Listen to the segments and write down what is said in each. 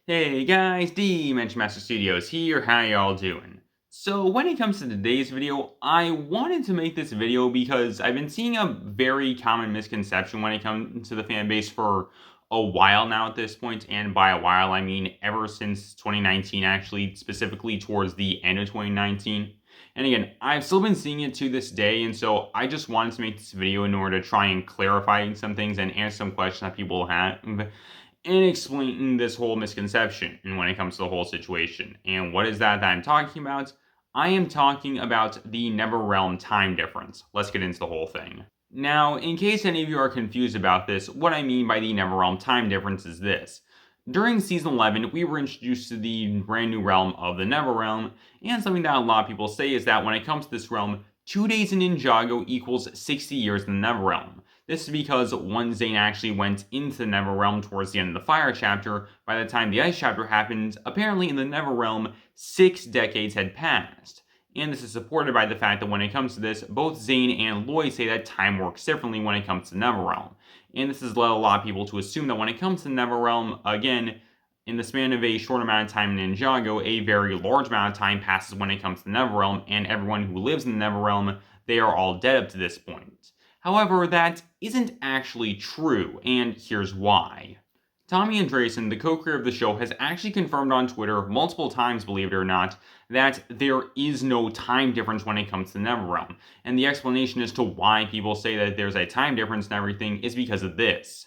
Hey guys, Dimension Master Studios here, how y'all doing? So when it comes to today's video, I wanted to make this video because I've been seeing a very common misconception when it comes to the fan base for a while now at this point, and by a while I mean ever since 2019, actually, specifically towards the end of 2019. And again, I've still been seeing it to this day, and so I just wanted to make this video in order to try and clarify some things and answer some questions that people have in explaining this whole misconception and when it comes to the whole situation. And what is that I'm talking about? I am talking about the NetherRealm time difference. Let's get into the whole thing. Now, in case any of you are confused about this, what I mean by the NetherRealm time difference is this. During Season 11, we were introduced to the brand new realm of the NetherRealm, and something that a lot of people say is that when it comes to this realm, 2 days in Ninjago equals 60 years in the NetherRealm. This is because once Zane actually went into the NetherRealm towards the end of the Fire chapter, by the time the Ice chapter happened, apparently in the NetherRealm, 6 decades had passed. And this is supported by the fact that when it comes to this, both Zane and Lloyd say that time works differently when it comes to NetherRealm. And this has led a lot of people to assume that when it comes to NetherRealm, again, in the span of a short amount of time in Ninjago, a very large amount of time passes when it comes to NetherRealm, and everyone who lives in the NetherRealm, they are all dead up to this point. However, that isn't actually true, and here's why. Tommy Andreasen, the co-creator of the show, has actually confirmed on Twitter multiple times, believe it or not, that there is no time difference when it comes to NetherRealm. And the explanation as to why people say that there's a time difference and everything is because of this.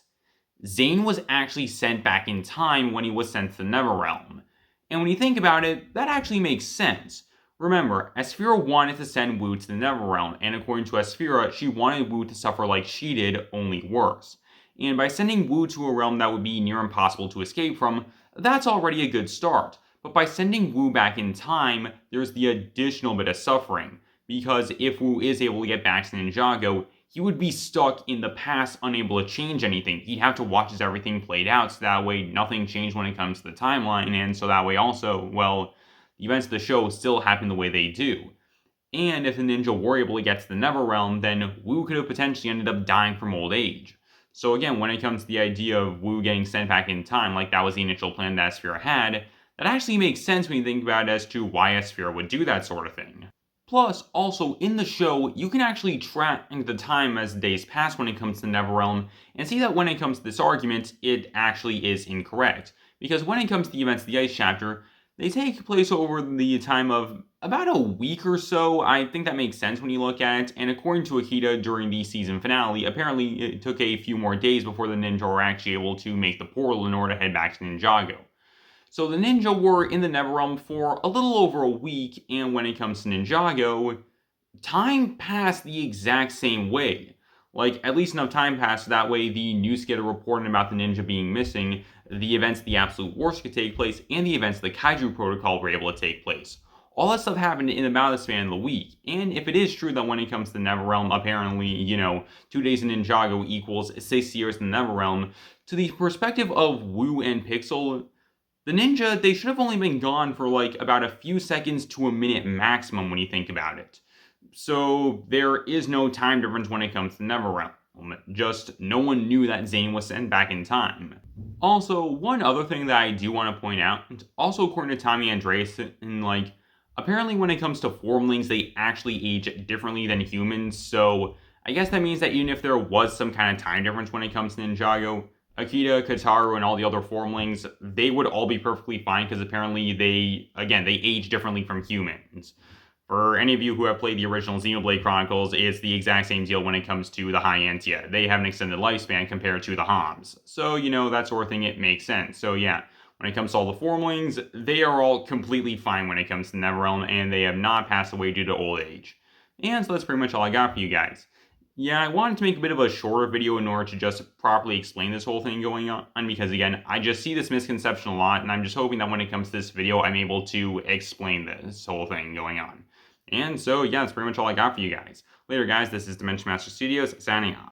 Zane was actually sent back in time when he was sent to the NetherRealm. And when you think about it, that actually makes sense. Remember, Asphira wanted to send Wu to the NetherRealm, and according to Asphira, she wanted Wu to suffer like she did, only worse. And by sending Wu to a realm that would be near impossible to escape from, that's already a good start. But by sending Wu back in time, there's the additional bit of suffering. Because if Wu is able to get back to Ninjago, he would be stuck in the past, unable to change anything. He'd have to watch as everything played out, so that way nothing changed when it comes to the timeline, and so that way also, well, the events of the show still happen the way they do. And if the ninja were able to get to the NetherRealm, then Wu could have potentially ended up dying from old age. So again, when it comes to the idea of Wu getting sent back in time, like that was the initial plan that Asphira had, that actually makes sense when you think about it as to why Asphira would do that sort of thing. Plus, also, in the show, you can actually track the time as days pass when it comes to the NetherRealm, and see that when it comes to this argument, it actually is incorrect. Because when it comes to the events of the Ice chapter, they take place over the time of about a week or so. I think that makes sense when you look at it. And according to Akita, during the season finale, apparently it took a few more days before the ninja were actually able to make the portal in order to head back to Ninjago. So the ninja were in the NetherRealm for a little over a week, and when it comes to Ninjago, time passed the exact same way. Like, at least enough time passed so that way the news get a reporting about the ninja being missing, the events of the Absolute Wars could take place, and the events of the Kaiju Protocol were able to take place. All that stuff happened in about the span of the week. And if it is true that when it comes to the NetherRealm, apparently, 2 days in Ninjago equals 6 years in the NetherRealm, to the perspective of Wu and Pixel, the ninja, they should have only been gone for like about a few seconds to a minute maximum when you think about it. So there is no time difference when it comes to NetherRealm. Just no one knew that Zane was sent back in time. Also, one other thing that I do want to point out, also according to Tommy Andreasen, apparently when it comes to formlings, they actually age differently than humans, so I guess that means that even if there was some kind of time difference when it comes to Ninjago, Akita, Kataru, and all the other formlings, they would all be perfectly fine because apparently they age differently from humans. For any of you who have played the original Xenoblade Chronicles, it's the exact same deal when it comes to the High-Entia. They have an extended lifespan compared to the Homs. So, that sort of thing, it makes sense. So yeah, when it comes to all the formlings, they are all completely fine when it comes to NetherRealm, and they have not passed away due to old age. And so that's pretty much all I got for you guys. Yeah, I wanted to make a bit of a shorter video in order to just properly explain this whole thing going on, because again, I just see this misconception a lot, and I'm just hoping that when it comes to this video, I'm able to explain this whole thing going on. And so, yeah, that's pretty much all I got for you guys. Later, guys, this is Dimension Master Studios, signing off.